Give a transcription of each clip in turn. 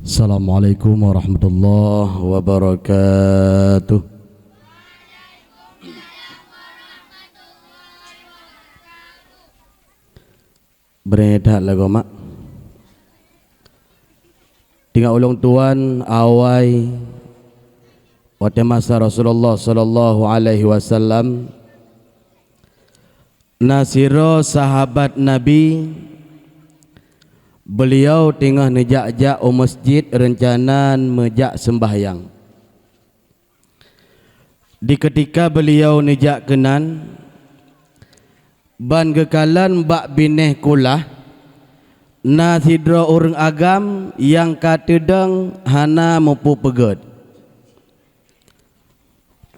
Assalamualaikum warahmatullahi wabarakatuh. Beredat lagu mak. Tinggal ulung tuan awai waktu masa Rasulullah sallallahu alaihi wasallam nasiro sahabat Nabi. Beliau tengah nejak-jak masjid rencana mejak sembahyang. Di ketika beliau nejak kenan ban gekalan bak bineh kulah na sidra urang agam yang katedang hana mupu peget.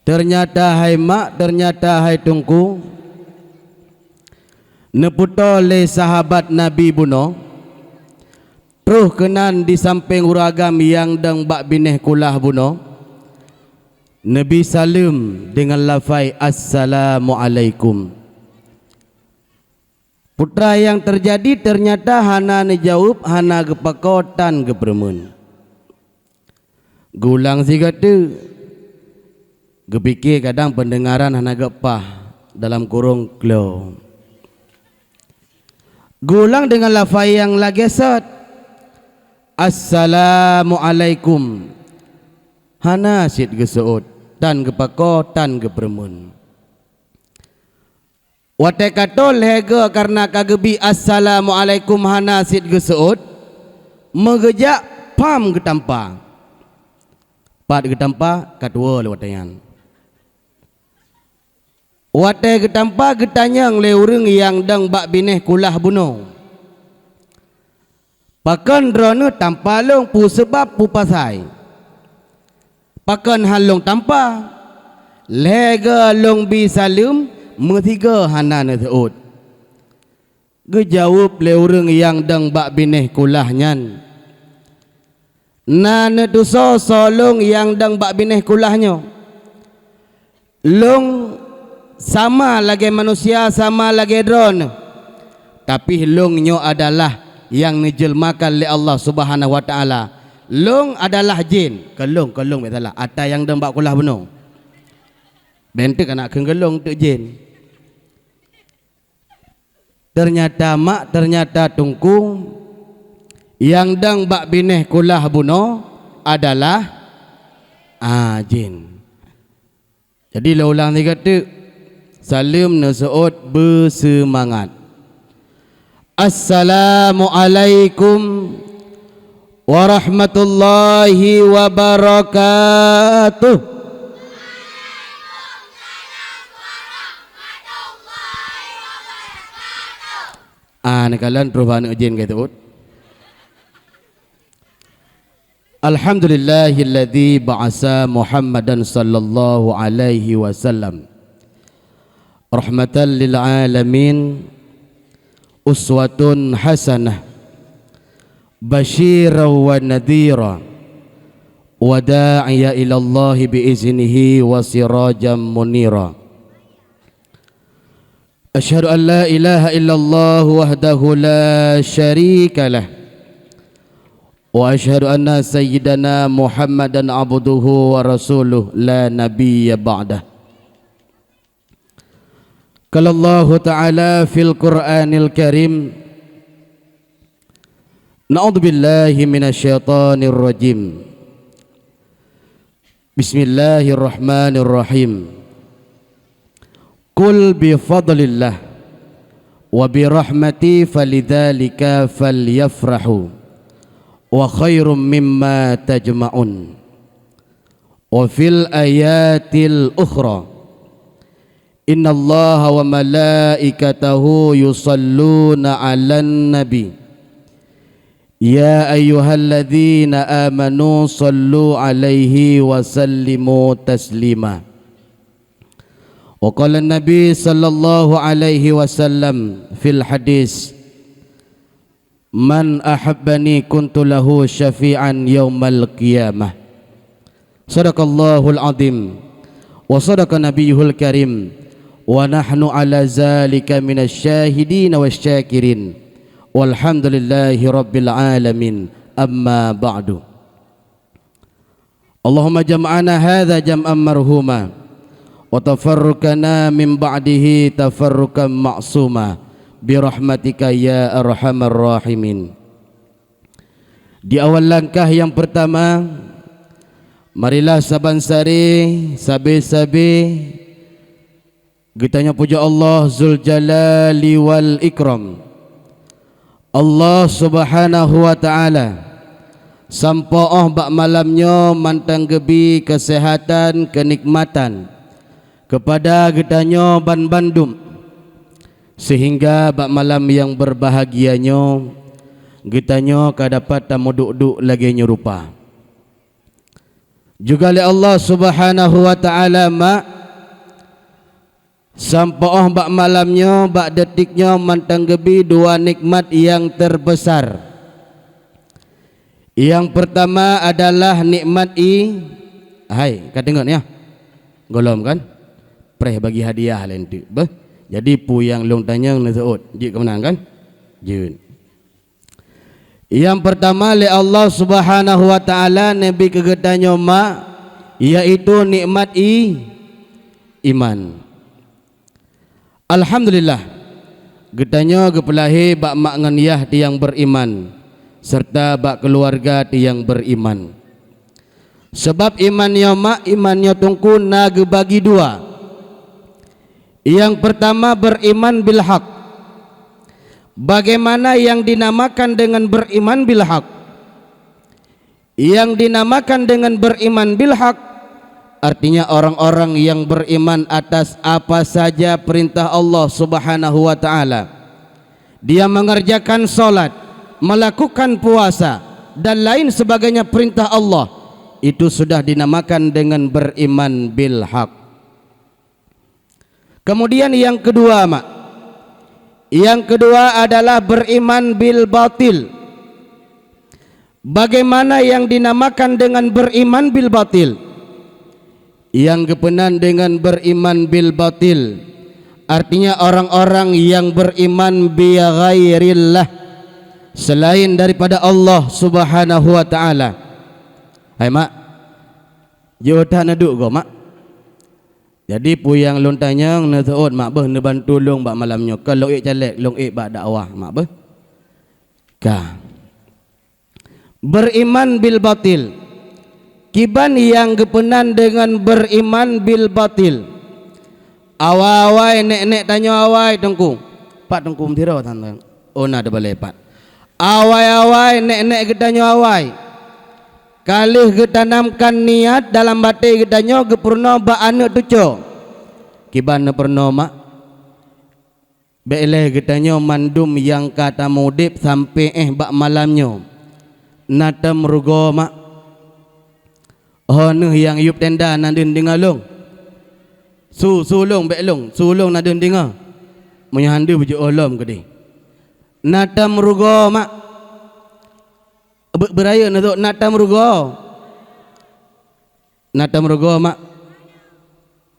Ternyata hai mak, ternyata hai tungku neputo le sahabat Nabi buno terus kenan di samping uragam yang dang bak bineh kulah buno. Nabi salam dengan lafai Assalamualaikum. Putra yang terjadi ternyata hana nejawab hana gepakotan gepremun. Gulang si kata gepikir kadang pendengaran hana gepah dalam kurung glow. Gulang dengan lafai yang lagi set Assalamualaikum. Hana sit geseut tan gepako tan gepremun. Wate katol hega karena kagebi Assalamualaikum hana sit geseut megejak pam getampa. Pat getampa kadua le watean. Wate getampa getanyang le urang yang dang bak bineh kulah buno. Pakan drone tanpa long pu sebab pu pasai. Pakan halong tanpa lega long bi salim metiga hana ne teut. Gejawab le urang yang dang bak bineh kulahnya. Na ne tu solong yang dang bak bineh kulahnya. Long sama lagi manusia sama lagi drone. Tapi longnya adalah yang dijelmakan oleh Allah Subhanahu wa taala. Long adalah jin. Kelong betul. Ada yang dang bak kulah beno. Bentek anak kelong tu jin. Ternyata mak, ternyata tungku yang dang bak bineh kulah buno adalah jin. Jadi ulang ni kata salim nasaut bersemangat. Assalamualaikum warahmatullahi wabarakatuh. Nekalan perubahan ujian kata ut. Alhamdulillahilladzi ba'asa Muhammadan sallallahu alaihi wasallam rahmatan lil alamin. Uswatun hasanah basyira wa nadhira wa da'iya ila Allah biiznihi wa sirajan munira. Asyhadu an la ilaha illallah wahdahu la syarika lah wa asyhadu anna sayyidana Muhammadan abduhu wa rasuluh la nabiyya ba'dah. Qala Allah Ta'ala fil Qur'anil Karim Na'udzubillahi minasyaitonir rajim. Bismillahirrahmanirrahim. Qul bi fadlillah wa bi rahmati falidzalika falyafrahu wa khairum mimma tajma'un. Wa fil ayatil ukhra Inna Allah wa malaikatahu yusalluna 'alan nabi ya ayyuhalladzina amanu sallu 'alaihi wa sallimu taslima. Wa qala an-nabi sallallahu alaihi wasallam fil hadis man ahabbani kuntu lahu syafi'an yaumal qiyamah. Sadaqallahul azim wa sadaqa nabiyuhul karim. Wa nahnu ala zalika minasyahidin wasyakirin walhamdulillahi rabbil alamin. Amma ba'du. Allahumma jam'ana hadza jam'an marhuma wa tafarruqana min ba'dihi tafarruqan ma'suma bi rahmatika ya arhamar rahimin. Di awal langkah yang pertama, marilah saban-sari sabi-sabi kita puja Allah Zul Jalali wal Ikram, Allah Subhanahu wa Ta'ala. Sampooh bak malamnya mantang gebi kesehatan kenikmatan kepada gedanyo ban bandum, sehingga bak malam yang berbahagianyo getanyo kadapat tamu duk-duk lagi nyerupa. Juga oleh Allah Subhanahu wa Ta'ala mak sampooh bak malamnya bak detiknya mantang gebi dua nikmat yang terbesar. Yang pertama adalah nikmat hai kau tengok ya, golom kan preh bagi hadiah lentu beh. Jadi pu yang long tanya nazaut jik kemenang kan jun. Yang pertama oleh Allah Subhanahu wa Ta'ala nabi kegetanyo mak, yaitu nikmat iman. Alhamdulillah getanyo gepelahi bak mak nganiyah tiang beriman serta bak keluarga tiang beriman. Sebab imannya mak, imannya tungku naga bagi dua. Yang pertama beriman bil haq. Bagaimana yang dinamakan dengan beriman bil haq? Yang dinamakan dengan beriman bil haq artinya orang-orang yang beriman atas apa saja perintah Allah Subhanahu wa Ta'ala. Dia mengerjakan solat, melakukan puasa dan lain sebagainya perintah Allah, itu sudah dinamakan dengan beriman bil haq. Kemudian yang kedua mak, yang kedua adalah beriman bil batil. Bagaimana yang dinamakan dengan beriman bil batil? Yang kepenan dengan beriman bil batil artinya orang-orang yang beriman bi ghairillah, selain daripada Allah Subhanahu wa Ta'ala. Hai mak, jodoh naduk go mak. Jadi pu yang lon tanya nazaut mak beh ne bantu long bak malamnya kalau ik calek long ik bak dakwah mak beh. Ka beriman bil batil. Kiban yang kepenan dengan beriman bil batil. Awai nek tanya awai tengku. Pak tengku mtira tantang. Oh na ada balai pak. Awai nek getanya awai. Kalih getanamkan niat dalam batin getanyo gepurno ba anu tuco. Kiban ne perno mak. Beleh getanyo mandum yang kata mudip sampai bak malamnyo. Nata merugo mak. Oh nu yang yup tenda nadun dengar long. Sulong belong, sulong nadun dengar. Menyandu bujuk olom gede. Nata merugo mak. Beraya nak nata merugo. Nata merugo mak.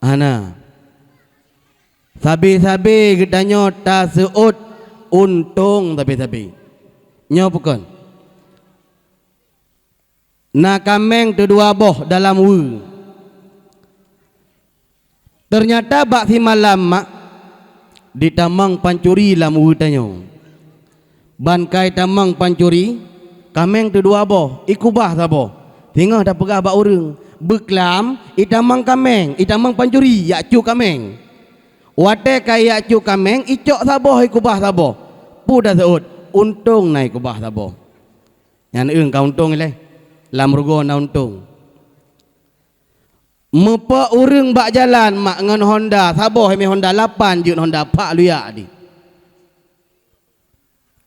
Ana. Sabi-sabi gedanyo ta seut untung sabi-sabi. Nyo bukan. Na kameng tu dua boh dalam wu. Ternyata bak si malam mak ditamang pancuri lam wu tanyo. Bankai tamang pancuri, kameng tu dua boh, ikubah sabo. Tengah dah pegah bak urang. Beklam itamang kameng, itamang pancuri, yak cu kameng. Wate kaya cu kameng, icok sabo ikubah sabo. Pu dah seut, untung naik ikubah sabo. Yang eung ka untung le. Lam rugo na untung. Mepa urang bak jalan mak ngan Honda, saboh me Honda 8 jut Honda pak luyak di.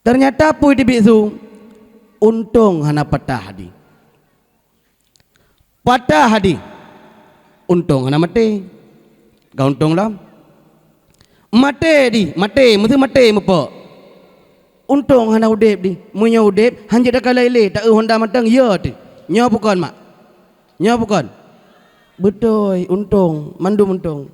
Ternyata pui di bisu untung hana patah di. Patah di. Untung hana mati. Kau untung lah. Mati di, mati, mesti mati mepa. Untung hana udep di. Munya udep hanjit dak lele tak Honda matang ya ti. Nya bukan mak. Nya bukan. Betul, untung, mandum untung.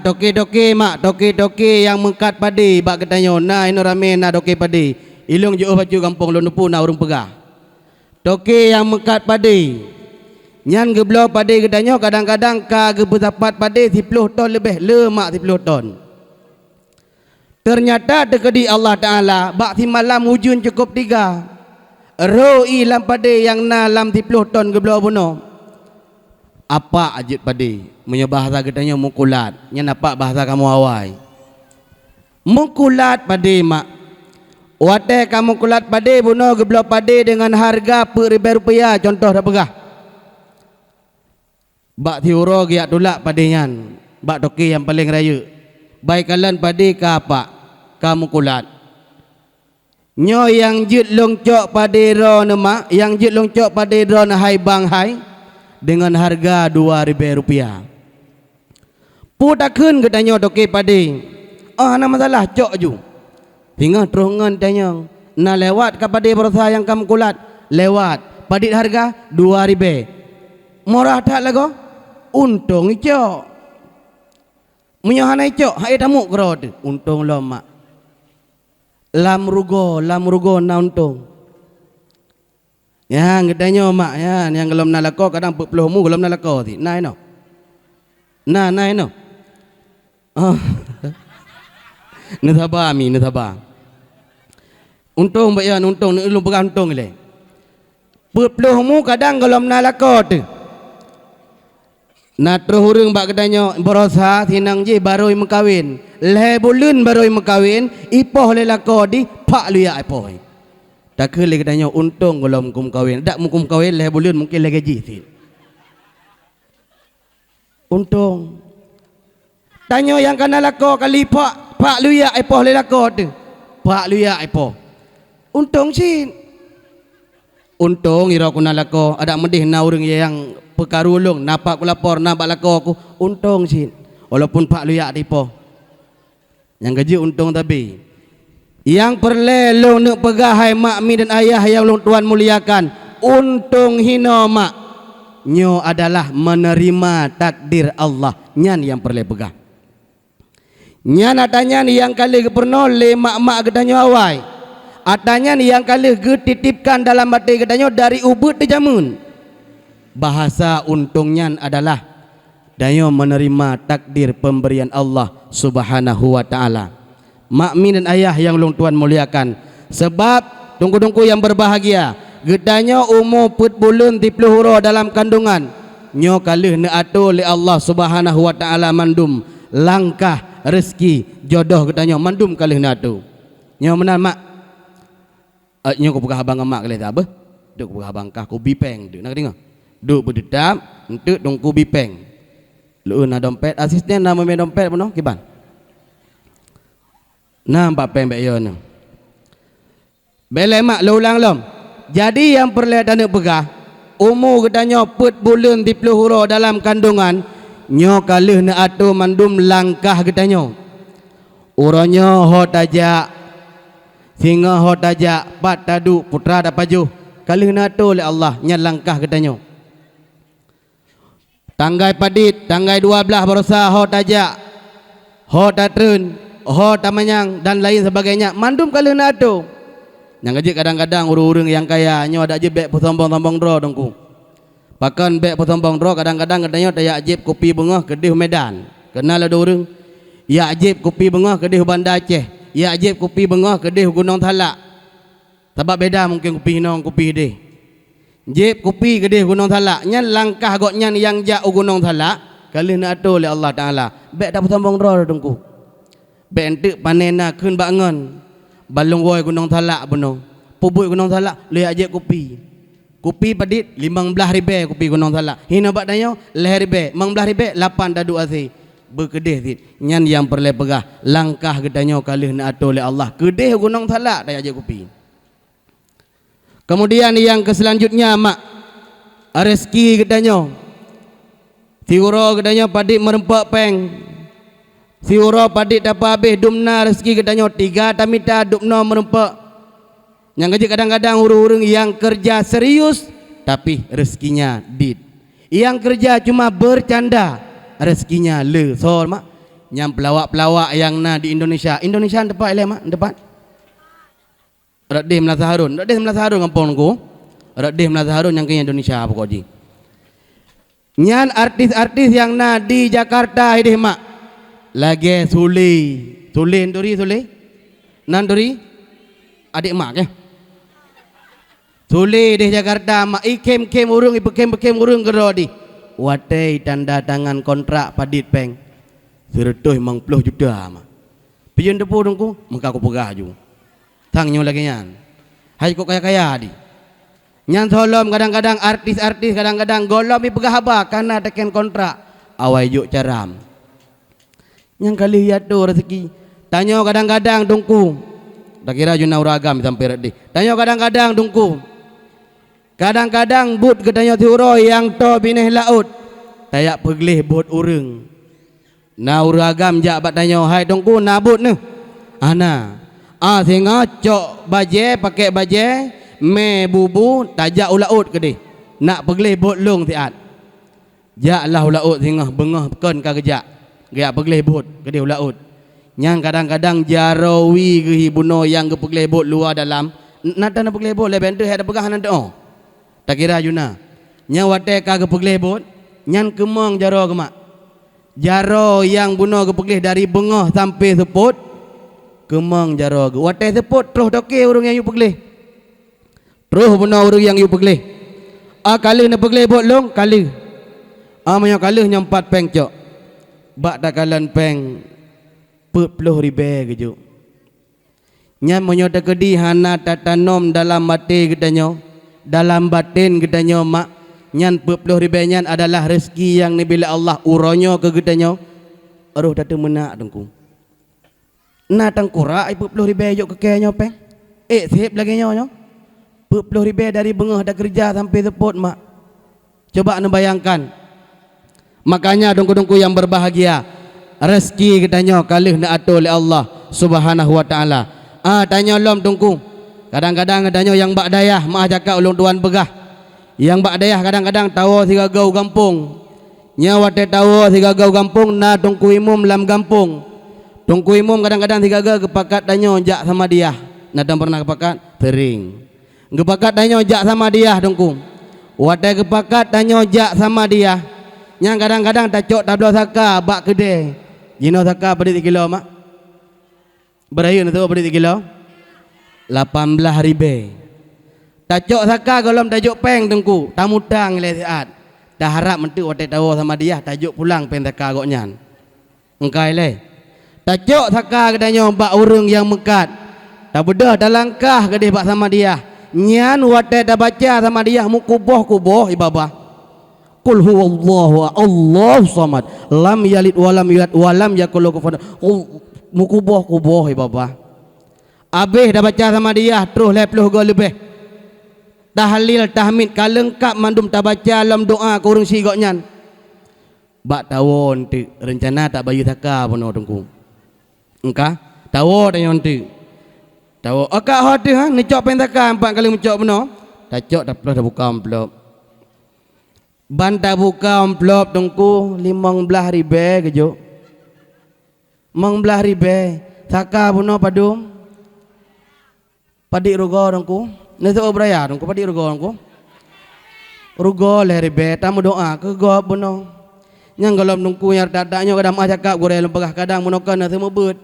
Toke-toke mak, toke-toke yang mengkat padi bak ketanyo na ino rame na toke padi. Ilung jo baju kampung lo nupu na urung pegah. toke yang mekat padi nyan geblo padi gedanyo kadang-kadang ka gebesapat padi 10 ton lebih lemak 10 ton. Ternyata dekedi Allah Taala bak si malam hujun cukup 3 roi lam padi yang na lam 10 ton geblo buno. Apa ajit padi menyo bahasa gedanyo mukulat nyan apa bahasa kamu awai mukulat padi mak wate kamu kulat padi buno geblo padi dengan harga Rp1,000 contoh dah pegah bak tiuro giat tulak padinyan bak toki yang paling raya baik kalian padi ke apa kamu kulat nyo yang jut longcok padi ro nama yang jut longcok padi ro na hai bang hai dengan harga Rp2,000 putakun gedanyo toki padi ana masalah cok ju tinggal terungan tanya na lewat ke padi berusaha yang kamu kulat lewat padi harga Rp2,000 murah tak lagu untung icok menyohana icok hai tamu kerod untung lo mak lam rugo na untung ya ngetanya mak ya yang gelom na lako kadang 40 mu gelom na lako ti nai no nai no oh Nethaba mi nethaba untung bayan untung lu pegang untung le 40 mu kadang gelom na lako tu na terhurung bak kedanyo berosa tinang je baru mekawin le bulan baru mekawin ipoh le lako di pak luya ipoh tak ke le kedanyo untung golom kum kawin dak mukum kawin le bulan mungkin le gaji ti untung tanyo yang kana lako kali pak luya ipoh le lako tu pak luya ipoh untung sin untung ira kuna lako ada medih na urang yang pekarulung napak ku lapor nabak lako aku untung sin walaupun pak luyak dipo yang gaji untung tapi yang perlelong nak pegahai mak mi dan ayah yang long tuan muliakan untung hino mak nyo adalah menerima takdir Allah nyan yang perle pegah nyan adanya yang kali pernah le mak-mak gedanyo awai adanya yang kali getitipkan dalam hati gedanyo dari ubud di jamun bahasa untungnya adalah dayo menerima takdir pemberian Allah Subhanahu wa taala. Mak min dan ayah yang long tuan muliakan, sebab tunggu-tunggu yang berbahagia, gedanyo umur put bulun 30 huro dalam kandungan, nyo kalih ne atur oleh Allah Subhanahu wa taala mandum langkah rezeki jodoh gedanyo mandum kalih ne atur. Nyo menan mak. Nyo ko pegah abang mak kalih tak apa? Duk pegah abang kah ko bipeng duk nak dengar. Duk berdedap untuk dongku bipeng lu na dompet asisten na meme dompet puno kiban nampak peng beyon bele mak lu ulang lom jadi yang perlihat dan pegah umur gedanyo put bulan 30 huro dalam kandungan nyo kalih na atu mandum langkah gedanyo uronyo hot aja singa hot aja pat tadu putra dapaju kalih na atu oleh Allah nya langkah gedanyo tanggai padit, tanggai 12 berusaha hot aja, hot atrun, hot amanyang dan lain sebagainya. Mandum kali nado. Yang aja kadang-kadang urung-urung yang kaya nyo ada aja bek posombong-sombong dro dongku. Pakan bek posombong dro kadang-kadang katanya daya ajib kopi bengah kedih Medan. Kenal ada urung. Ya ajib kopi bengah kedih Banda Aceh. Ya ajib kopi bengah kedih Gunung Talak. Sebab beda mungkin kopi hinong kopi deh. Jeb kopi gede Gunung Talak nyan langkah goknya yang jauh Gunung Talak kali nak atur oleh Allah Taala bek dak sombong ro dongku bek entek panena keun bangun balung woi Gunung Talak buno pubui Gunung Talak le ajek kopi padit 15,000 kopi Gunung Talak hina bak danyo leh ribe 15,000 8 dadu asi berkedeh tit nyan yang perle pegah langkah gedanyo kali nak atur oleh Allah kedeh Gunung Talak dak ajek kopi. Kemudian yang keselanjutnya mak rezeki gedanyo tiuro gedanyo padik merempak peng tiuro padik dapat habis dumna rezeki gedanyo 3 tamita dumna merempak yang gaji kadang-kadang urung-urung yang kerja serius tapi rezekinya dit yang kerja cuma bercanda rezekinya le so mak yang pelawak-pelawak yang na di Indonesia tempat ile mak tempat Radim Melasa Harun kampung ku Radih Melazah Harun yang ke Indonesia apa kau ji. Nyan artis-artis yang na di Jakarta ini mak. Lagi Sule nduri Sule. Nanduri adik mak ke. Sule di Jakarta mak ikem urung ipekem urung gerodi. Watai tanda tangan kontrak padit peng. Seretuh 50 juta mak. Pijen depo dongku, maka aku pegah ju. Tangnya lagi nyan. Hai kok kaya-kaya di. Nyan solom kadang-kadang artis-artis kadang-kadang golom i pegah apa karena teken kontrak. Awai juk caram. Nyan kali ya tu rezeki. Tanya kadang-kadang dongku. Tak kira juna uragam sampai redi. Tanya kadang-kadang dongku. Kadang-kadang but ketanya tiuro yang to bineh laut. Tayak peglih but ureng. Na uragam jak bat tanya hai dongku nabut ne. Ana. Singa cok baje pakai baje me bubu tajak ulaut ke deh. Nak peglih bot long tiat. Jak lah ulaut singa bengah ken ka kejak. Gaya peglih bot ke deh ulaut. Yang kadang-kadang jarawi ke hibuno yang ke peglih bot luar dalam. Nata na peglih bot leben tu ada pegah nanti oh. Tak kira juna. Nya wate ka ke peglih bot, nyan kemong jaro ke mak. Jaro yang buno ke peglih dari bengah sampai seput. Kemang jaro ke watai seput terus doke urung yang yu peglih. Terus buno urung yang yu peglih. Kali na peglih bot long kali. Manya kali nya 4 peng cok. Bak dakalan peng 40 ribu ke juk. Nya monyo takedi hana tatanom dalam mati gedanyo. Dalam batin gedanyo mak. Nyan 40 ribu nyan adalah rezeki yang ni bila Allah uronyo ke gedanyo. Aduh tatu menak dengku. Na tangkura 40 ribu juk ke kenyo peng. Sip lagi nyo. 40 ribu dari bengah dah kerja sampai seput mak. Coba anda bayangkan. Makanya dongku-dongku yang berbahagia. Rezeki gedanyo kalih na atur oleh Allah Subhanahu wa taala. Tanya lom dongku. Kadang-kadang gedanyo yang bak dayah maah cakap ulung tuan begah. Yang bak dayah kadang-kadang tawo siga gau gampung. Nyawa te tawo siga gau gampung na dongku imum lam gampung. Tungku imum kadang-kadang tiga kepakat danyo jak sama dia. Nadam pernah kepakat? Sering. Kepakat danyo jak sama dia dongku. Wadai kepakat danyo jak sama dia. Yang kadang-kadang tacok tablo saka bak kedai. Jino saka beri 3 kilo mak. Berayun itu beri 3 kilo. 18 ribu. Tacok saka golom tajuk peng dongku. Tamutang le saat. Dah harap mentu wadai tawo sama dia tajuk pulang pen saka goknyan. Engkai le. Tacok saka kedanya bak urung yang mekat. Tak bedah dah langkah kedih bak sama dia. Nyan wate dah baca sama dia mukuboh ibabah. Qul huwallahu Allahu samad. Lam yalid walam yulad walam yakul lahu kufuwan. Mukuboh ibabah. Habis dah baca sama dia terus 20 go lebih. Tahlil tahmid kalengkap mandum tak baca dalam doa ke urung sigok nyan. Bak tawon tu rencana tak bayu saka pun dongku. Engkau tahu dah yang tu. Tahu akak hati necok pentaka 4 kali mencok benar. Tacok dah plus dah buka amplop. Banta buka amplop dongku 15 ribu ke juk. 15 ribu. Saka benar padum. Padik rugo dongku. Nesok beraya dongku padik rugo dongku. Rugo le ribu tamu doa ke go benar. Yang kalau dongku yang dadaknya kadang mak cakap goreng lempagah kadang menokan na semua bet.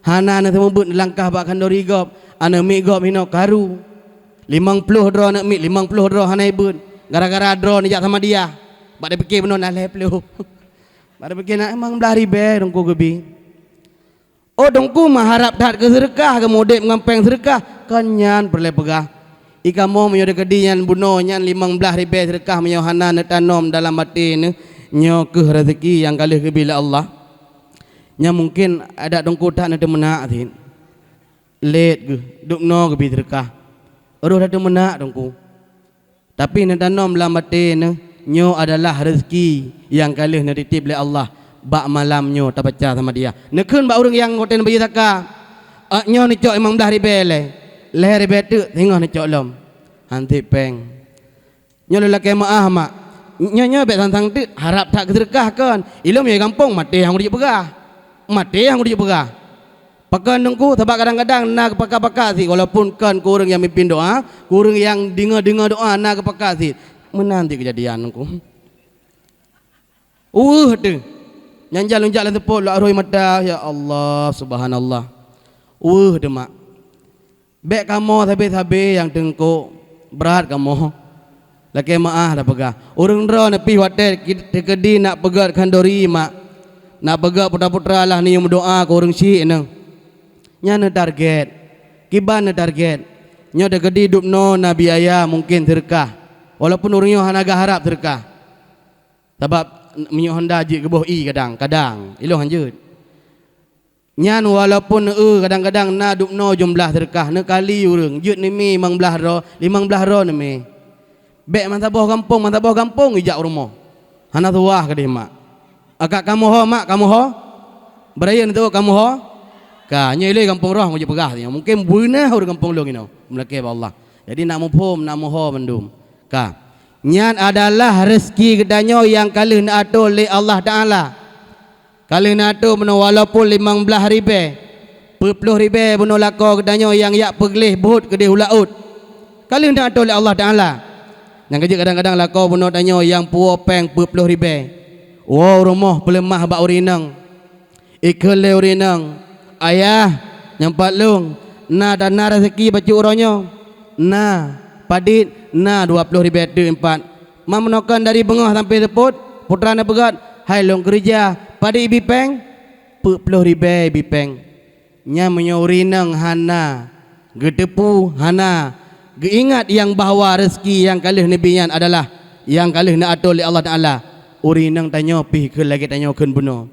Hana na semua bet langkah bak kandori gop. Ana mi gop hino karu. 50 draw nak mi 50 draw hana ibut. Gara-gara draw ni jak sama dia. Bak dia fikir benar nak leplu. Bak dia fikir nak emang belah ribe dongku gebi. Oh dongku mah harap dak ke sedekah ke modep ngampeng sedekah. Kanyan perle pegah. Ika mau menyo dekedi nyan buno nyan 15 ribe sedekah menyo hana nak tanom dalam batin nyo ke rezeki yang kalih ke bila Allah. Nya mungkin ada dongku tak nak menak tin. Let ke duk no ke sedekah. Aduh dah menak dongku. Tapi nak tanom dalam batin nyo adalah rezeki yang kalih nak ditip oleh Allah. Bak malam nyo tak baca sama dia. Nekun bak urang yang hotel bayi saka. Nyo ni cok 15 ribu le. Le ribu tu tengok ni cok lom. Hanti peng. Nyo lelaki maah mak. Nyo bet sang tu harap tak sedekah kan. Ilmu ya kampung mati yang dia pegah. Mati yang dia pegah. Pakan dengku sebab kadang-kadang nak pakak-pakak si walaupun kan kurang yang mimpin doa, kurang yang dengar-dengar doa nak pakak si. Menanti kejadian dengku. Tu. Nyanjal-nyanjal dalam tepuk la arwah mata ya Allah subhanallah. Tu mak. Bek kamu sabe-sabe yang dengku berat kamu. Laki maah dah pegah. Orang dra nak pi hotel kedi nak pegat kandori mak. Nak pegat putra-putra lah ni yang berdoa ke orang syik nang. Nya na target. Kiban na target. Nya dah gede hidup no na biaya mungkin terkah. Walaupun orangnya hanaga harap terkah. Sebab minyak Honda je ke boh i kadang-kadang. Iloh hanjut. Nyan walaupun kadang-kadang na hidup no jumlah terkah. Na kali urang. Jut ni mi 15 ro, 15 ro ni mi. Bek mantabah kampung ijak rumah. Hana tuah ke dia mak. Agak kamu ho mak, kamu ho. Beraya ni tu kamu ho. Ka nyai kampung roh je pegah dia. Mungkin beunah orang kampung long ino. Melaki Allah. Jadi nak muphum, nak moho mendum. Ka. Nyan adalah rezeki kedanyo yang kali nak atur oleh Allah Taala. Kali nak atur meno walaupun 15,000, 40,000 meno lako kedanyo yang yak peglih buhut ke dia hulaut. Kali nak atur oleh Allah Taala. Yang kerja kadang-kadang lako meno danyo yang puo peng 40,000. Wow rumah pelemah bak urinang. Ikele urinang. Ayah nyampat lung na dan na rezeki baju uronyo na padit na 20,000 tu empat mam menokan dari bengah sampai teput putra na pegat hai long kerja padit bipeng 40,000 bipeng nya menyurinang hana gedepu hana geingat yang bahawa rezeki yang kalih nabiyan adalah yang kalih na atur oleh Allah Taala urinang tanyo pi ke lagi tanyo keun buno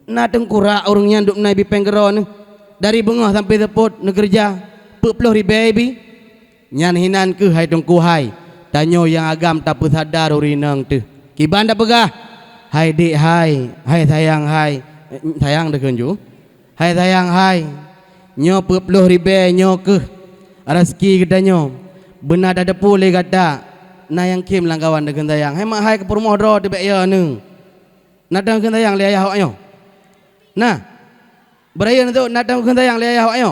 na tengkurak orangnya duk naik bipeng geron dari bengah sampai teput negerja 40,000 bi nyan hinan ke hai tengku hai tanyo yang agam tak sadar urinang tu kiban dak pegah hai dik hai sayang hai sayang dak kenju hai sayang hai nyo 40,000 nyo ke rezeki kedanyo benar dak depu le kata na yang kim langkawan dengan sayang hai mak hai ke rumah dro tebek ya nu na dang dengan sayang le ayah awaknyo nah beraya tu nak tahu kentayang le ayah awaknyo.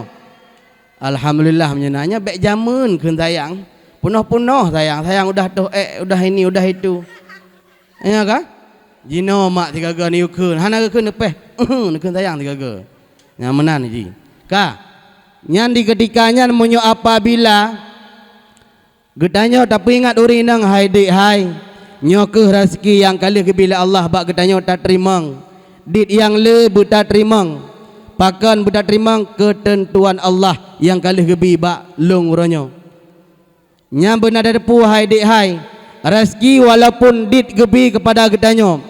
Alhamdulillah menyenangnya baik jamun kentayang. Punoh-punoh sayang udah tu udah ini udah itu. Ya kah? Jino mak tiga ga ni ukun. Hana ke nepeh. Kentayang tiga ga. Yang menan ji. Ka. Nyan di ketikanya munyo apabila gedanyo tapi ingat urinang hai dik hai. Nyo ke rezeki yang kali ke bila Allah bak gedanyo tak terimang. Dit yang le buta terimang. Pakan budak terima ketentuan Allah yang kali gebi bak long ronyo. Nyam benar ada pu hai dik hai. Rezeki walaupun dit gebi kepada gedanyo.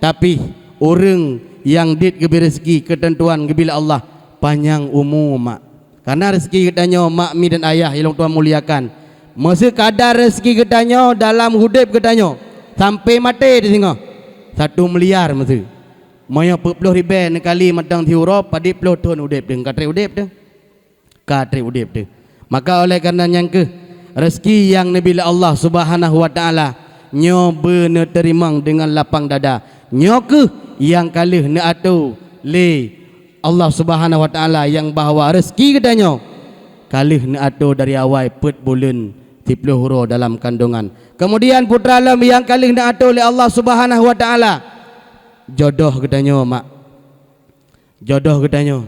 Tapi orang yang dit gebi rezeki ketentuan gebi Allah panjang umur mak. Karena rezeki gedanyo mak mi dan ayah yang Tuhan muliakan. Masa kadar rezeki gedanyo dalam hidup gedanyo sampai mati di sini 1 miliar masa. Maya 40,000 nekali matang thiurop padi 10 tahun udip deng katri udip de maka oleh karena yang ke rezeki yang nabi Allah Subhanahu wa taala nyo bener terimang dengan lapang dada nyo ke yang kalih ne atu le Allah Subhanahu wa taala yang bahawa rezeki kedanyo kalih ne atu dari awal pet bulan 10 huro dalam kandungan kemudian putra alam yang kalih ne atu oleh Allah Subhanahu wa taala jodoh gedanyo mak jodoh gedanyo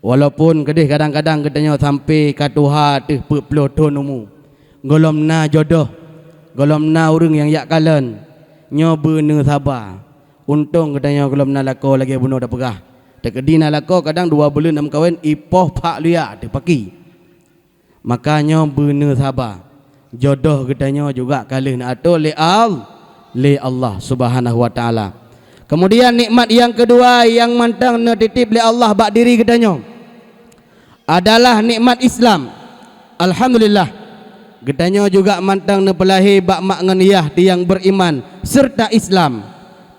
walaupun kedih kadang-kadang gedanyo sampai katuha teh 40 tahun umur golomna jodoh golomna urang yang yak kalen nyo bener sabar untung gedanyo golomna lako lagi bunuh dah pegah tekadina lako kadang 2 bulan am kawin ipoh pak liak teh paki makanya bener sabar jodoh gedanyo juga kalih nak atur le Allah Subhanahu wa taala. Kemudian nikmat yang kedua yang mantang dititip oleh Allah bak diri gedanyo adalah nikmat Islam. Alhamdulillah gedanyo juga mantang nepelahi bak mak nganiyah tiang beriman serta Islam.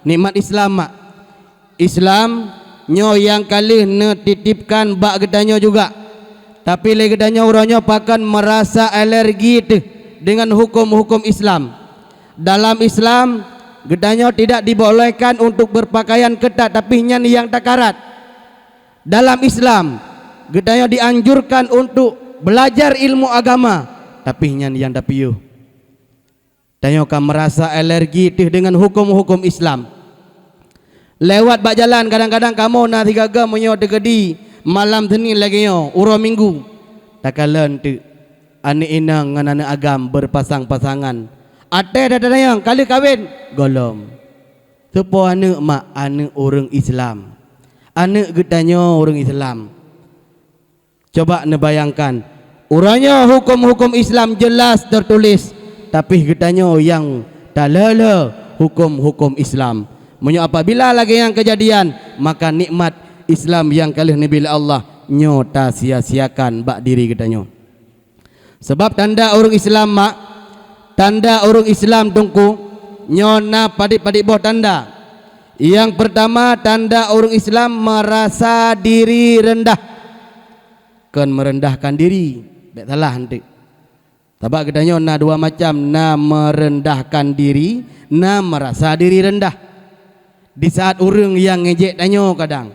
Nikmat Islam mak Islam nyo yang kali netitipkan bak gedanyo juga. Tapi le gedanyo uronyo pakan merasa alergi dengan hukum-hukum Islam. Dalam Islam gedanyo tidak dibolehkan untuk berpakaian ketat tapi nyan yang takarat. Dalam Islam gedanya dianjurkan untuk belajar ilmu agama, tapi nyan yang dapiu dayo kan merasa alergi tih dengan hukum-hukum Islam. Lewat bak jalan kadang-kadang kamu na tiga ga menyo tegedi malam Senin lagi yo uro minggu takalan tu ane inang ngan ane agam berpasang-pasangan ate dah yang kali kawin golom sepo ane mak ane orang Islam, ane gedanyo orang Islam. Coba nebayangkan uranya hukum-hukum Islam jelas tertulis, tapi gedanyo yang dalala hukum-hukum Islam. Menyo apabila lagi yang kejadian, maka nikmat Islam yang kalih Nabi Allah nyota sia-siakan bak diri gedanyo. Sebab tanda orang Islam mak, tanda orang Islam tungku nyona padik-padik boh tanda. Yang pertama tanda orang Islam merasa diri rendah. Kan merendahkan diri, tak salah nanti. Sebab gedanyo na dua macam, na merendahkan diri, na merasa diri rendah. Di saat orang yang ngejek danyo kadang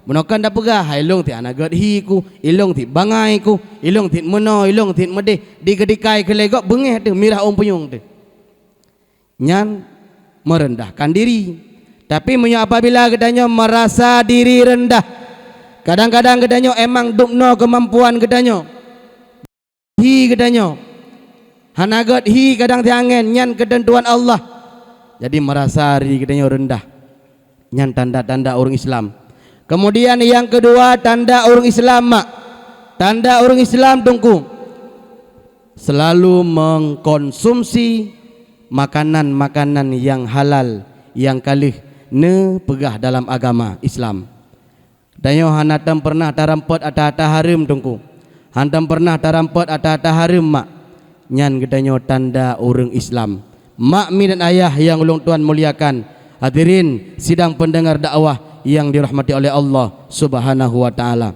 menokan dah pegah ilong ti anagat hi ku, ilong ti bangai ku, ilong ti meno, ilong ti medeh di gedikai kelegok bengeh tu mirah punyung tu. Nyan merendahkan diri. Tapi menyo apabila gedanyo merasa diri rendah, kadang-kadang gedanyo emang dukno kemampuan gedanyo. Hi gedanyo. Hanagat hi kadang tiangen nyan ketentuan Allah. Jadi merasa diri gedanyo rendah. Nyan tanda-tanda orang Islam. Kemudian yang kedua tanda orang Islam mak, tanda orang Islam tungku selalu mengkonsumsi makanan-makanan yang halal yang kalih ne pegah dalam agama Islam. Danyo hanatam pernah tarampot ata-ata harim tungku, hantam pernah tarampot ata-ata harim mak, nyan gedanyo tanda orang Islam. Mak mi dan ayah yang ulung tuan muliakan, hadirin sidang pendengar dakwah yang dirahmati oleh Allah Subhanahu wa taala.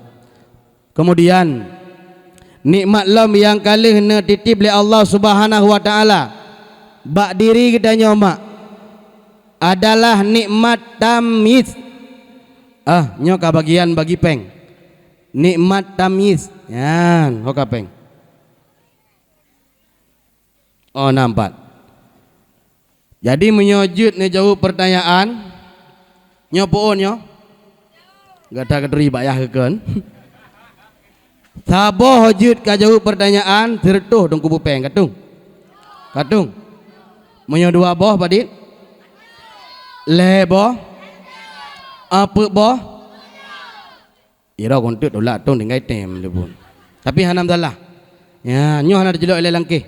Kemudian nikmat lam yang kalih ne titip oleh Allah Subhanahu wa taala bak diri kita nyomak adalah nikmat tamyiz. Nyoka bagian bagi peng. Nikmat tamyiz. Yan, hoka peng. Oh nampak. Jadi menyojud ne jauh pertanyaan nyopoon nyo gata kederi bayah kekan sabo hojud ka jauh pertanyaan tertuh dong kubu peng katung menyo dua boh padit le boh apa boh ira kontut dola tong dengai tem pun tapi hanam salah ya nyo hana jelok le langkih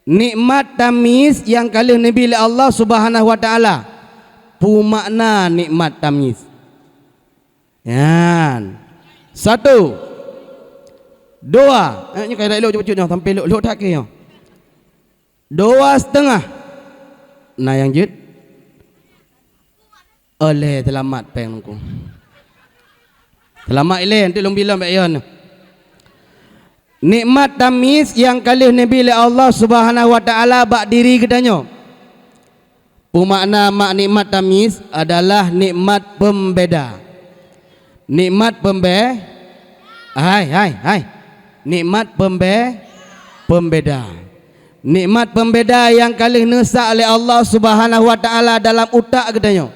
nikmat tamis yang kalih Nabi Allah Subhanahu wa taala makna nikmat tamyiz. Yan. Satu. Dua. Ini kaya elok cepet-cepet sampai elok tak ke. Dua setengah. Nah yang jut. Oleh selamat peng ku. Selamat ile nanti long bilang bayon. Nikmat tamyiz yang kalih Nabi Allah Subhanahu wa taala bak diri gedanyo. Makna mak nikmat tamyiz adalah nikmat pembeda. Nikmat nikmat pembeda. Nikmat pembeda yang kalih nesa oleh Allah Subhanahu wa taala dalam utak gedanyo.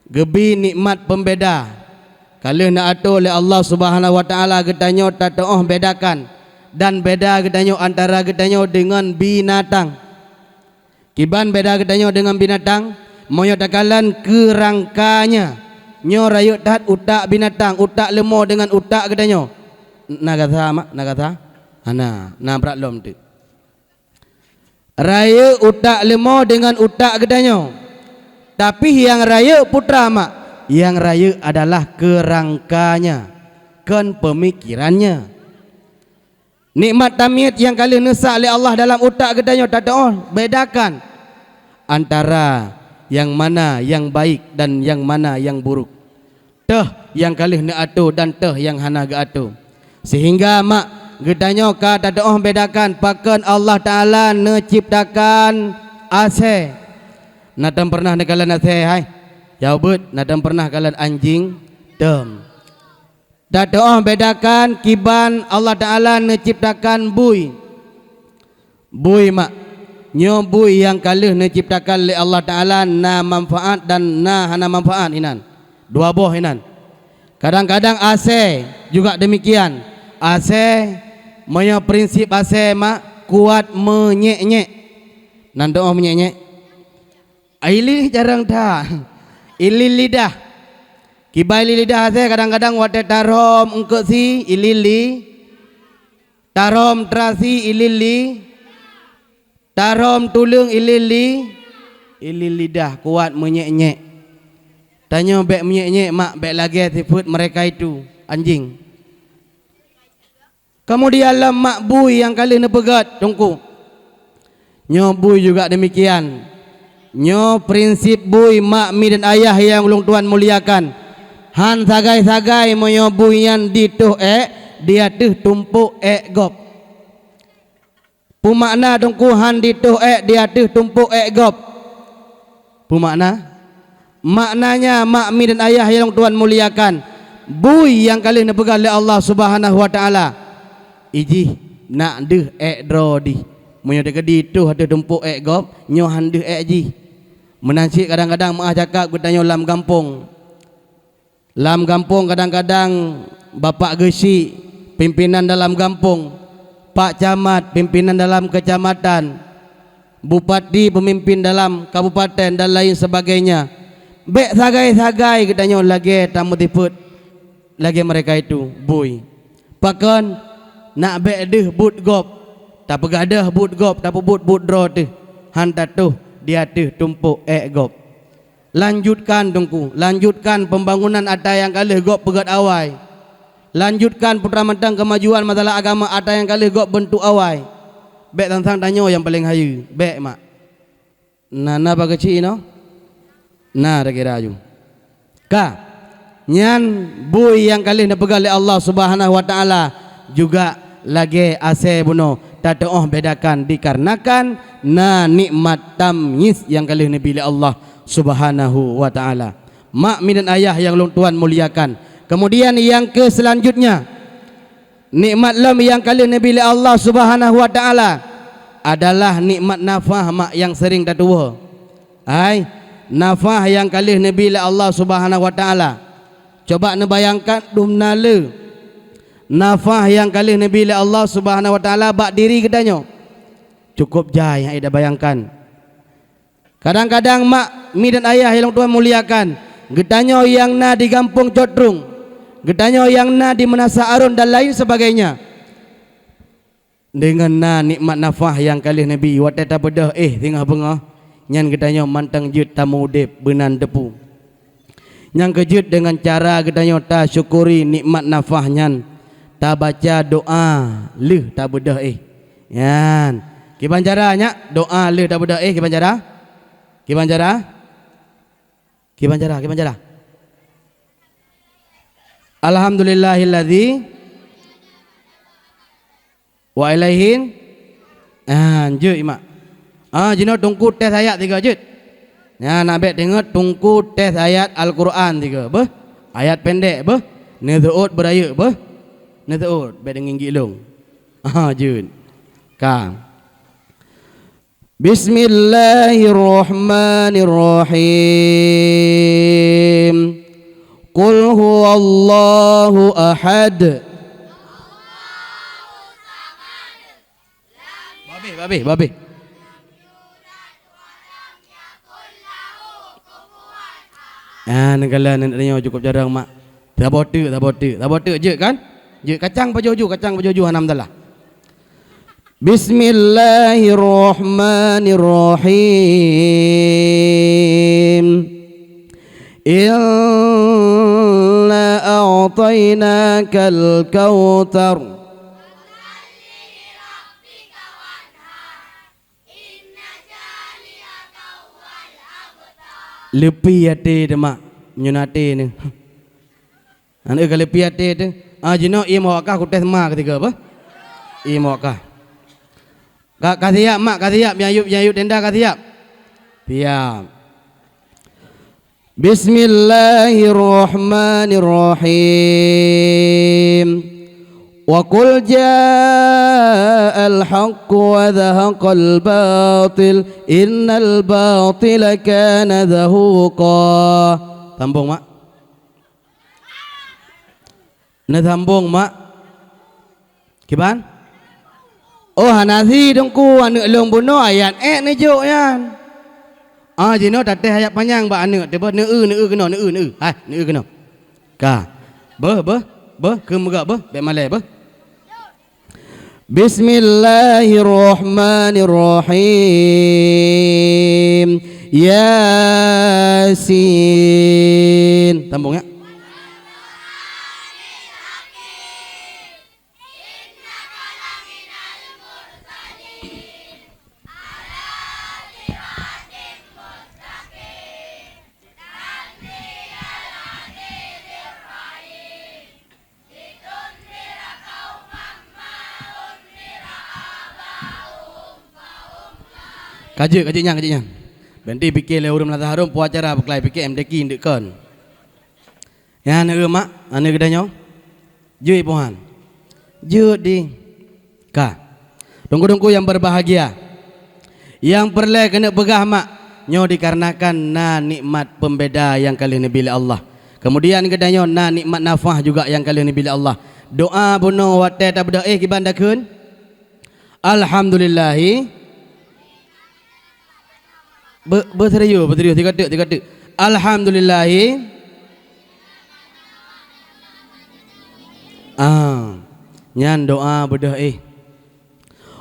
Gebi nikmat pembeda. Kalih nak atur oleh Allah Subhanahu wa taala gedanyo tatoh bedakan dan beda gedanyo antara gedanyo dengan binatang. Kiban beda gedanyo dengan binatang, moyo takalan kerangkanya. Nyo rayut tat utak binatang, utak lemah dengan utak gedanyo. Nagatha mak, nagatha. Ana, na berat lom tu. Raya utak lemah dengan utak gedanyo. Tapi yang raya putra mak, yang raya adalah kerangkanya, kan pemikirannya. Nikmat tamyiz yang kali nesa oleh Allah dalam utak gedanyo tatoh bedakan antara yang mana yang baik dan yang mana yang buruk. Teh yang kali ne atu dan teh yang hana ga atu. Sehingga mak gedanyo ka tatoh bedakan pakan Allah taala ne ciptakan ase. Nadam pernah nekalan ase hai. Jawab nadam pernah kalan anjing tem. Dadoh bedakan kiban Allah Ta'ala menciptakan bui. Bui mak. Nyo bui yang kalih menciptakan oleh Allah Ta'ala na manfaat dan na hana manfaat inan. Dua boh inan. Kadang-kadang AC juga demikian. AC punya prinsip AC mak kuat menyek-nyek. Nan doa menyek-nyek. Ili jarang tak. Ili lidah. Kibai lidah saya kadang-kadang wate tarom engkau si ilili, tarom terasi ilili, tarom tulung ilili, lidah kuat menyek-nyek. Tanya bek menyek-nyek mak bek lagi sifat mereka itu anjing. Kemudian mak bui yang kali ni pegat tungku. Nyo bui juga demikian. Nyo prinsip bui mak mi dan ayah yang ulung Tuhan muliakan. Han sagai-sagai menyobuyan dituh dia tuh tumpuk gop. Pumakna dongku han dituh dia tuh tumpuk gop. Pumakna maknanya mak mi dan ayah yang Tuhan muliakan. Bui yang kali ni pegang oleh Allah Subhanahu wa taala. Iji nak deh drodi. Munyo de dituh ada tumpuk gop, nyo han deh ji. Menansik kadang-kadang mak cakap bertanya lam kampung. Dalam kampung kadang-kadang bapak gesi pimpinan dalam kampung, pak camat pimpinan dalam kecamatan, bupati pemimpin dalam kabupaten dan lain sebagainya. Bek sagai-sagai katanya lagi tamu tiput lagi mereka itu bui. Pakon nak bek deh but gop, tak pegadah but gop, tak but dro tu. Hantar tu dia tu tumpuk gop. Lanjutkan tungku, lanjutkan pembangunan ada yang kali gop pegat awai. Lanjutkan putra mentang kemajuan masalah agama ada yang kali gop bentuk awai. Bek tantang tanya yang paling hayu, bek mak. Nana bagi cik no? Nah dah kira aju. Ka, nyan bui yang kali nak pegang oleh Allah Subhanahu wa taala juga lagi ase buno. Tadoh bedakan dikarenakan na nikmat tamyiz yang kali ni pilih Allah Subhanahu wa ta'ala. Mak mi dan ayah yang Tuhan muliakan. Kemudian yang ke selanjutnya, nikmat lam yang kali Nabi Allah Subhanahu wa ta'ala adalah nikmat nafah mak yang sering tak tua. Hai, nafah yang kali Nabi Allah Subhanahu wa ta'ala. Coba nebayangkan dumnale. Nafah yang kali Nabi Allah Subhanahu wa ta'ala bak diri katanya. Cukup jai yang ida bayangkan. Kadang-kadang mak, mi dan ayah yang Tuhan muliakan, getanya yang na di kampung Cotrung, getanya yang na di Menasa Arun dan lain sebagainya. Dengan na nikmat nafah yang kali Nabi wateta bedah tengah bengah, nyan getanya mantang jut tamu dep benan depu. Yang kejut dengan cara getanya ta syukuri nikmat nafah nyan, ta baca doa leh ta bedah Yan. Kiban caranya doa leh ta bedah kiban cara? Kiban cara? Alhamdulillahilladzi wa ilaihin jut mak. Jino tungku tes ayat 3 jut. Ya nak bet tengok tungku tes ayat Al-Quran 3 beh. Ayat pendek beh. Nezuut beraya beh. Nezuut bet dengan gilung. Jut. Kang. Bismillahirrahmanirrahim. Qul huwallahu ahad. Babe. Negala neneknya cukup jarang mak. Tak bote je kan? Je kacang pajoju alhamdulillah. Bismillahirrahmanirrahim. Inna a'tainakal kautsar. Lepi ate demak menyunate ni. Anak kalau lepi ate tu, jino mau kah ku tes mak ketiga apa? Mau kah? Kasih mak, kasih yang yuk tenda kasih siap. Bismillahirrahmanirrahim. Wa qul ja'al haqqu wa dhahaqal batil innal batila kana zahuqa. Sambung mak. Nak sambung mak. Kiban? Oh hanasi dongku anu long buno ayat ni juk yan. Jino tateh ayat panjang ba anu tebe ne kena ne. Ha ne kena. Ka. Be ke megak be malai be. Bismillahirrahmanirrahim. Yasin. Sambung ya. Kaji-kajinya. Nanti fikir le urang melata harum puacara beklai fikir MDK ndek kon. Ya nak mak, ane kedanya. Jui pohan. Judi. Ka. Tunggu-tunggu yang berbahagia. Yang perlu kena pegah mak nyo dikarenakan na nikmat pembeda yang kali ni bila Allah. Kemudian kedanya na nikmat nafah juga yang kali ni bila Allah. Doa buno wate tak berdoa kibandakun. Alhamdulillahi Berserius tiga tek. Alhamdulillahi. Nyan doa bedah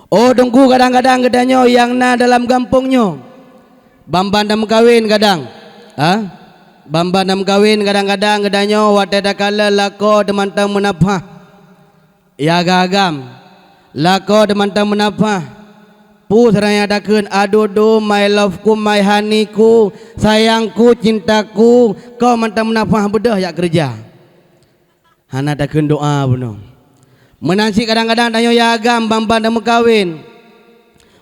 Oh tunggu kadang-kadang kedanya yang na dalam kampungnya. Bamban dam kawin kadang. Bamban dam kawin kadang-kadang kedanya wate takala lako demantang menapah. Ya gagam. Lako demantang menapah. Putranya dakun adudu my love ku my honey ku sayangku cintaku kau mantap menafah bedah ya kerja. Hana dakun doa buno. Menansi kadang-kadang tanya ya agam bamban dan mekawin.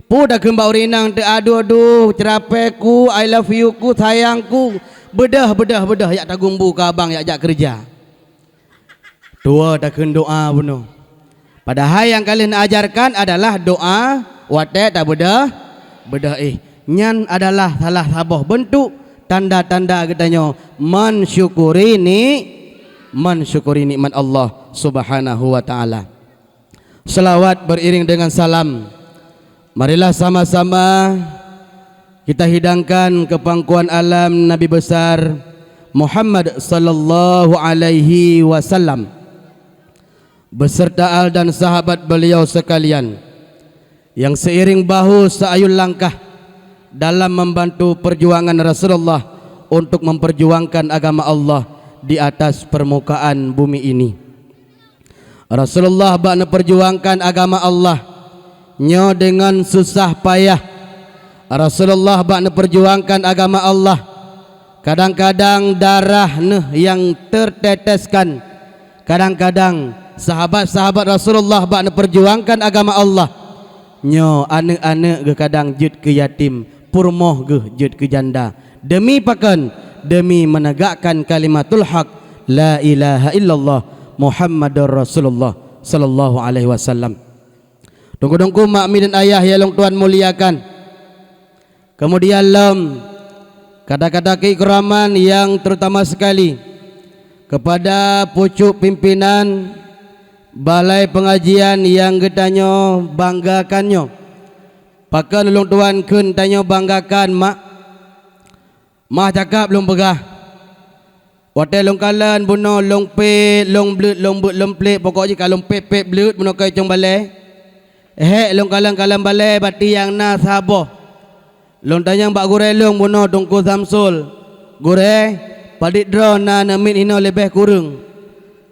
Pu dakun bau rinang te adudu cerapeku I love you ku sayangku bedah ya tagumbu ka abang ya jak kerja. Tua dakun doa buno. Padahal yang kalian ajarkan adalah doa wate tak bedah nyan adalah salah sabah bentuk tanda-tanda katanya mensyukuri nikmat Allah Subhanahu wa taala. Selawat beriring dengan salam. Marilah sama-sama kita hidangkan ke pangkuan alam Nabi besar Muhammad sallallahu alaihi wasallam beserta al dan sahabat beliau sekalian yang seiring bahu seayun langkah dalam membantu perjuangan Rasulullah untuk memperjuangkan agama Allah di atas permukaan bumi ini. Rasulullah bakna perjuangkan agama Allah nyo dengan susah payah. Rasulullah bakna perjuangkan agama Allah kadang-kadang darah yang terteteskan. Kadang-kadang sahabat-sahabat Rasulullah bakna perjuangkan agama Allah nyo anak-anak ke kadang jut ke yatim purmoh ke jut ke janda demi pakan demi menegakkan kalimatul haq la ilaha illallah Muhammadur Rasulullah sallallahu alaihi wasallam. Tunggu-tunggu makmi dan ayah yang Tuhan muliakan. Kemudian kata-kata keikraman yang terutama sekali kepada pucuk pimpinan balai pengajian yang getanyo banggakannya. Pakan long tuan kun tanyo banggakan mak cakap long pegah. Wate long kalan buno long pe long blut long but long plate pokoknya kalau pe blut buno kai cong balai. Long kalan balai bati yang na sabo. Long tanyang bak gure long buno tungku Samsul. Gure padit drone na namin hino lebih kurang.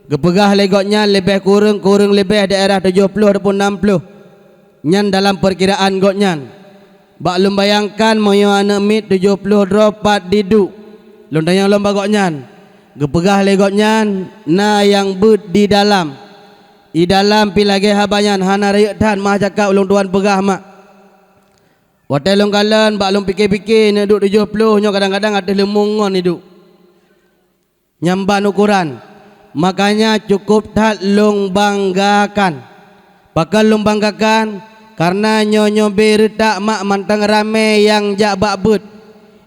Kepegah legotnya lebih kurang lebih daerah 70 ataupun 60. Nyan dalam perkiraan gotnyan. Bak lum bayangkan moyo anak mit 70 dropat didu. Lum tayang lomba gotnyan. Kepegah legotnyan na yang but di dalam. I dalam pilage habanyan hana rayuk tan mah cakap ulung tuan pegah mak. Watai long kalan bak lum fikir-fikir nak duk 70 nyo kadang-kadang ada lemungon hidup. nyamban ukuran. Makanya cukup tak long banggakan. Bakal long banggakan karena nyonyo berita mak mantang rame yang jak bakbut,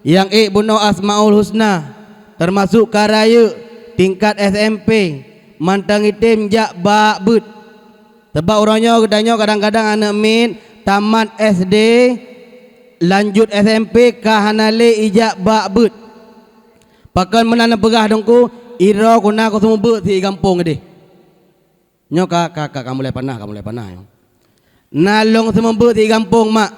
yang bunuh Asmaul Husna, termasuk karaya tingkat SMP mantang itim jak bakbut. Sebab orangnya kadang-kadang anak min tamat SD lanjut SMP kahanale ijak bakbut. Pakan menanam pegah dongku ira kuna ko semua bet di kampung gede. Nyo kakak kamu mulai panah. Nalong semua bet di kampung mak.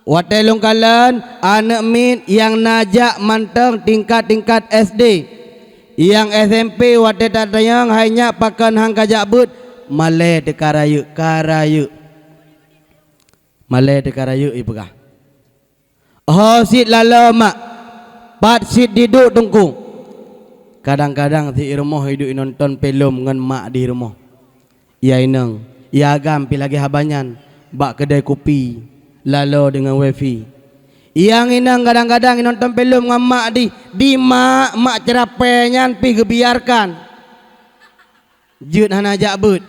Watelong kalan anak min yang najak manteng tingkat SD. Yang SMP wate tatayang hanya pakan hang kajak bet malai de karayu. Malai de karayu ipegah. Oh sit lala mak. Pat sit duduk tungku. Kadang-kadang di rumah hidup nonton film dengan mak di rumah. Ya inang, ya agam pi lagi habanyan, bak kedai kopi, lalu dengan wifi. Yang inang kadang-kadang nonton film dengan mak di mak cerapenyan pi kebiarkan. Jut hana jakbut.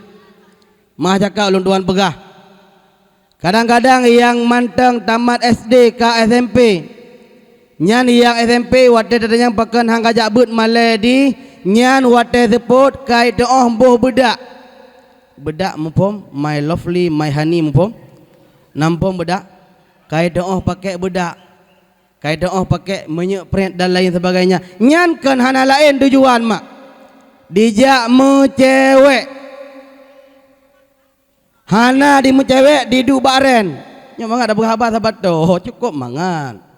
Mak cakap ulun tuan pegah. Kadang-kadang yang manteng tamat SD ke SMP. Nyan yang SMP wate datang pakan hang kajak but malai di nyan wate seput kai doh boh bedak mupom my lovely my honey mupom nampom bedak kai doh pakai bedak kai doh pakai menyuk print dan lain sebagainya. Nyan kan hana lain tujuan mak dijak mu cewek hana di mu cewek di du baren nyo mangat ada berhabat sahabat tu cukup mangat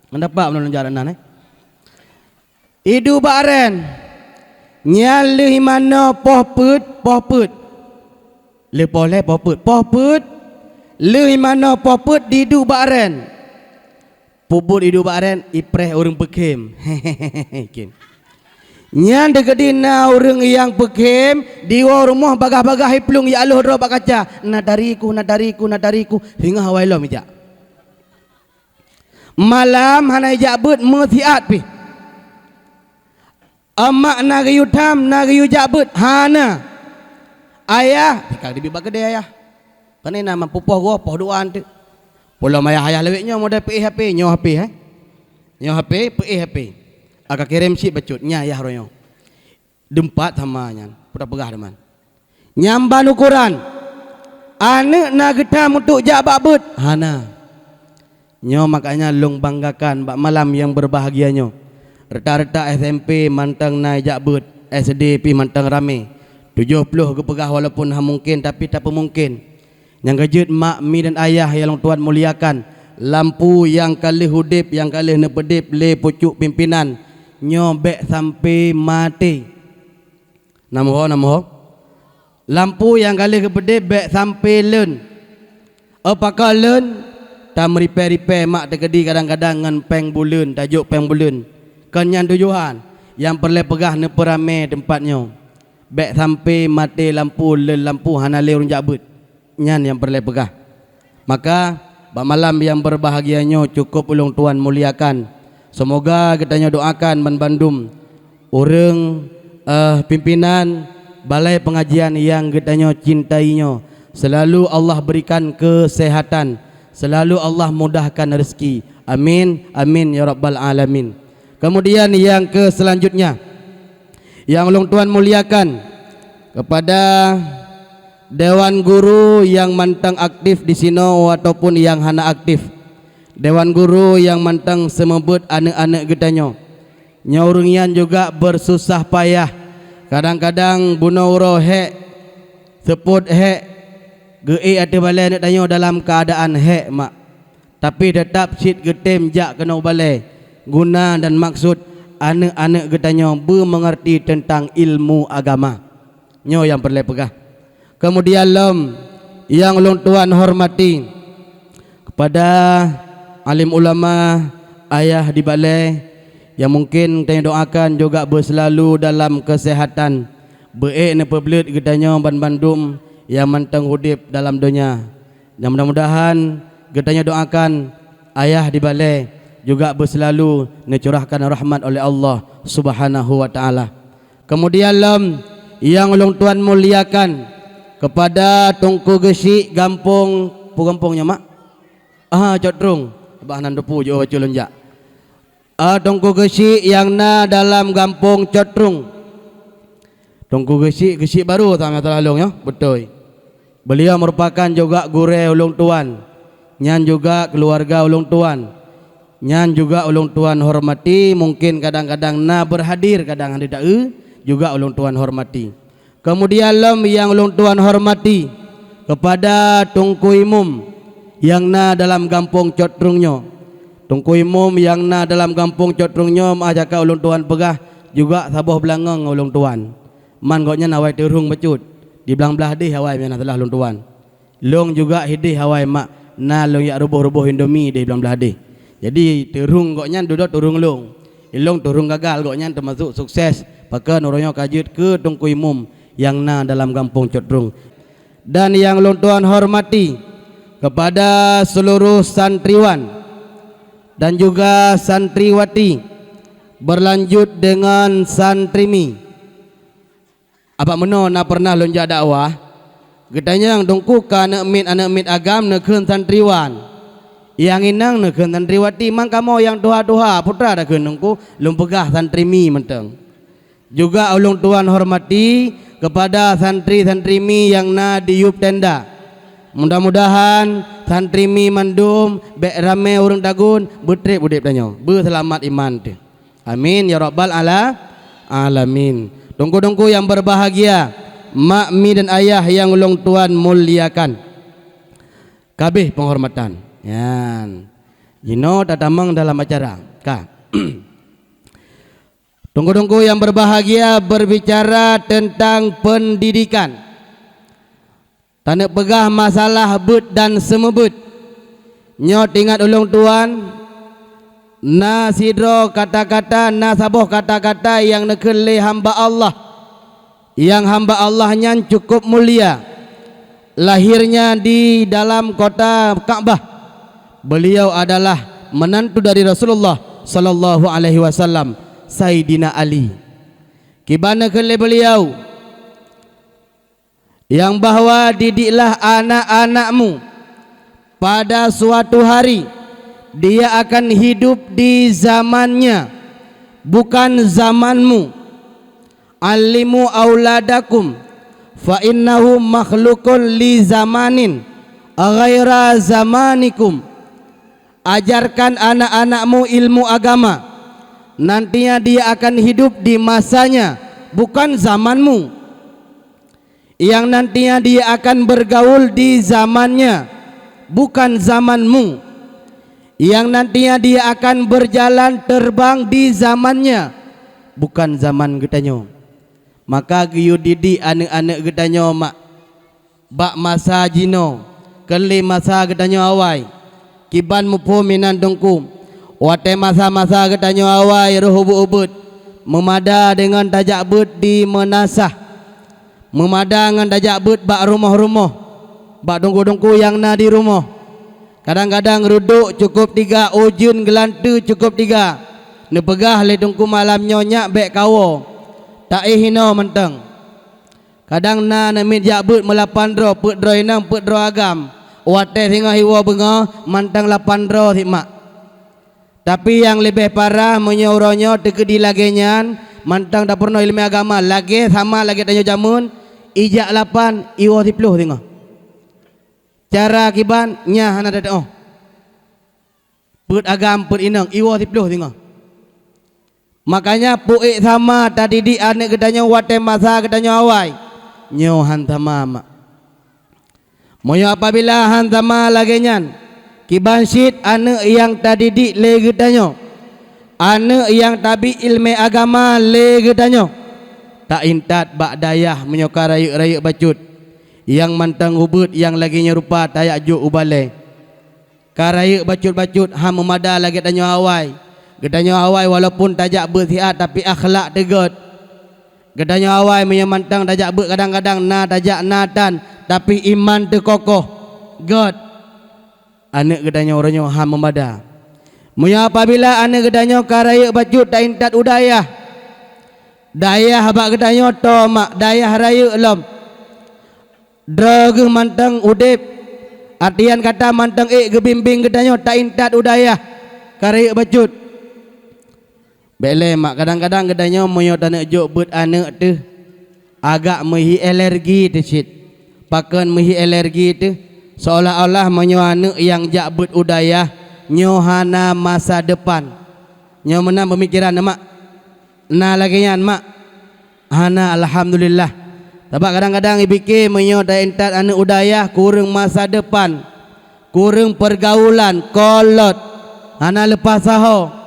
mendapat menolong jalanan idu baren nyali mana pohput le pohput le mana pohput didu baren puput idu baren ipreh orang pekim kim nyan dekedina orang yang pekim di rumah bagah-bagah hiplung ya Allah roba kaca nadariku hingga hawai lo mijak malam hana jabut mutiat pi amak nagayu tam nagayu jabut hana ayah tikak di bibak gede ayah kan nama pupoh gua poh duan tu pola maya ayah leweknya modal PHP nyo HP nyo HP PHP agak kirim si becutnya ayah royo dempat samanya pudah pegah teman nyamban ukuran anak nagetam untuk jabut hana nyo makanya long banggakan bak malam yang berbahagianyo. Reta-reta SMP mantang naik jakbut, SD pi mantang rame. 70 ke pegah walaupun mungkin tapi tak mungkin. Yang kejut mak mi dan ayah yang Tuhan muliakan. Lampu yang kali hudip yang kali nepedip le pucuk pimpinan nyo bek sampai mati. Namoh. Lampu yang kali kepedip bek sampai len. Apakah len? Tak meripe-ripe mak terkedi kadang-kadang dengan peng bulan tajuk peng bulan kenyan tujuan yang perlu pegah neperame tempatnya bek sampai mati lampu hana le urun jabut nyan yang perlu pegah. Maka malam yang berbahagianya cukup ulung Tuhan muliakan. Semoga kitanya doakan Man Bandung orang pimpinan balai pengajian yang kitanya cintainya selalu Allah berikan kesehatan, selalu Allah mudahkan rezeki. Amin ya rabbal alamin. Kemudian yang ke selanjutnya yang ulung Tuhan muliakan kepada dewan guru yang mantang aktif di sini ataupun yang hana aktif. Dewan guru yang mantang semebut anak-anak getanya. Nyaurungian juga bersusah payah. Kadang-kadang bunauro hek seput hek ge ada balai nak tanya dalam keadaan hek mak. Tapi tetap sit getem jak kena balai. Guna dan maksud anak-anak getanya mengerti tentang ilmu agama. Nyo yang perlu pegah. Kemudian yang ulun Tuhan hormati kepada alim ulama ayah di balai yang mungkin kita doakan juga berselalu dalam kesehatan. Baik ne peblet getanya Bandung yang mantang hudip dalam dunia. Dan mudah-mudahan getanya doakan ayah di balai juga berselalu dicurahkan rahmat oleh Allah Subhanahu wa taala. Kemudian yang ulung tuan muliakan kepada Tungku Gesik Gampung Pugampungnya mak. Cotrung. Abah nan depu jo baca lonjak. Tungku Gesik yang na dalam Gampung Cotrung. Tungku Gesik baru tak telah long ya. Betul. Beliau merupakan juga gure ulung tuan. Nyan juga keluarga ulung tuan. Nyan juga ulung tuan hormati, mungkin kadang-kadang na berhadir, kadang tidak juga ulung tuan hormati. Kemudian yang ulung tuan hormati kepada Tungku Imum yang na dalam Gampung Cotrungnya. Tungku Imum yang na dalam Gampung Cotrungnya ajaka ulung tuan pegah juga sabuh belangong ulung tuan. Man goknya nawai terung becut di belang-belah deh hawai mana telah ulung tuan. Long juga hidih hawai mak na long yak rubuh-rubuh Indomie di belang-belah deh. Jadi terung goknya duduk turung long. Ilong turung gagal goknya termasuk sukses. Pakai nurunyo kajut ke Tungku Imum yang na dalam Gampung Cotrung. Dan yang ulung tuan hormati kepada seluruh santriwan dan juga santriwati berlanjut dengan santrimi. Apa meno na pernah lonjak dakwah? Gedanya yang Tungku ka anak mit agam nekeun santriwan. Yang inang nekeun santriwati mang kamu yang doha-doha putra dah keun Tungku lum pegah santrimi menteng. Juga ulung tuan hormati kepada santri-santrimi yang na diup tenda. Mudah-mudahan santrimi mandum bek rame urang dagun betrip udip danyo berselamat iman tu. Amin ya rabbal alamin. Tungku-tungku yang berbahagia, mak mi dan ayah yang ulung tuan muliakan. Kabeh penghormatan. Yan. Jino tatamang dalam acara. Ka. Tunggu-tunggu yang berbahagia berbicara tentang pendidikan. Tanda pegah masalah but dan semebut. Nyot ingat ulung tuan na sidro kata-kata na sabuh kata-kata yang nekele hamba Allah. Yang hamba Allah nyan cukup mulia. Lahirnya di dalam kota Ka'bah. Beliau adalah menantu dari Rasulullah sallallahu alaihi wasallam, Sayyidina Ali. Kibana kele beliau yang bahwa didiklah anak-anakmu pada suatu hari dia akan hidup di zamannya bukan zamanmu. Alimu auladakum fa innahu makhlukun li zamanin ghaira zamanikum. Ajarkan anak-anakmu ilmu agama, nantinya dia akan hidup di masanya bukan zamanmu. Yang nantinya dia akan bergaul di zamannya bukan zamanmu. Yang nantinya dia akan berjalan terbang di zamannya bukan zaman getanyo. Maka giyu didi anak-anak getanyo mak bak masa jino keli masa getanyo awai kiban mupo minan Tungku wate masa-masa getanyo awai roh ubud memada dengan tajak bud di menasah, memada dengan tajak bud bak rumah-rumah bak Tungku-tungku yang na di rumah. Kadang-kadang ruduk cukup 3, ujun gelantu cukup 3. Nepegah le Tungku malam nyonya bek kawo tak hino menteng. Kadang na namit jak bud melapan dro put dro inang put dro agam wate singa hiwa benga mantang 8 dro mak. Tapi yang lebih parah menyuronyo tekedi lagenyan mantang tak pernah ilmu agama lagi sama lagi tanyo jamun ijak 8 iwo 10 tengok. Cara kiban nya hana dada oh. Put agam put inang iwo 10 tengok. Makanya puik sama tadi di anak gedanya wate masa gedanya awai. Nyo hantama mak. Moyo apabila hantama lagenyan kiban syid anak yang tadi di le gedanya. Anak yang tabi ilmu agama le gedanya. Tak intat bak dayah menyokar rayuk-rayuk bacut. Yang mantang ubud yang lagi nyerupa tayak juk ubale. Karayuk bacut-bacut ha memada lagi tanyo awai. Gedanyo awai walaupun tajak bersihat tapi akhlak tegot. Gedanyo awai menyamantang tajak ber kadang-kadang na tajak natan tapi iman terkokoh. God. Anak gedanyo oranyo ha memada. Munya apabila ane gedanyo karaya baju tak intat udayah. Dayah habak gedanyo to mak dayah raya lom. Drag mantang udip. Artian kata mantang gebimbing gedanyo tak intat udayah. Karaya baju. Bele mak kadang-kadang gedanyo munya tanak jok bet anak tu agak mehi alergi tu sit. Pakan mehi alergi tu seolah-olah menyo anak yang jak bet udayah nyohana masa depan. Nyo menang pemikiran mak. Nah lagi nyan mak. Hana alhamdulillah. Tapi kadang-kadang ibike menyo dak entat anak udayah kurang masa depan. Kurang pergaulan, kolot. Hana lepas saho.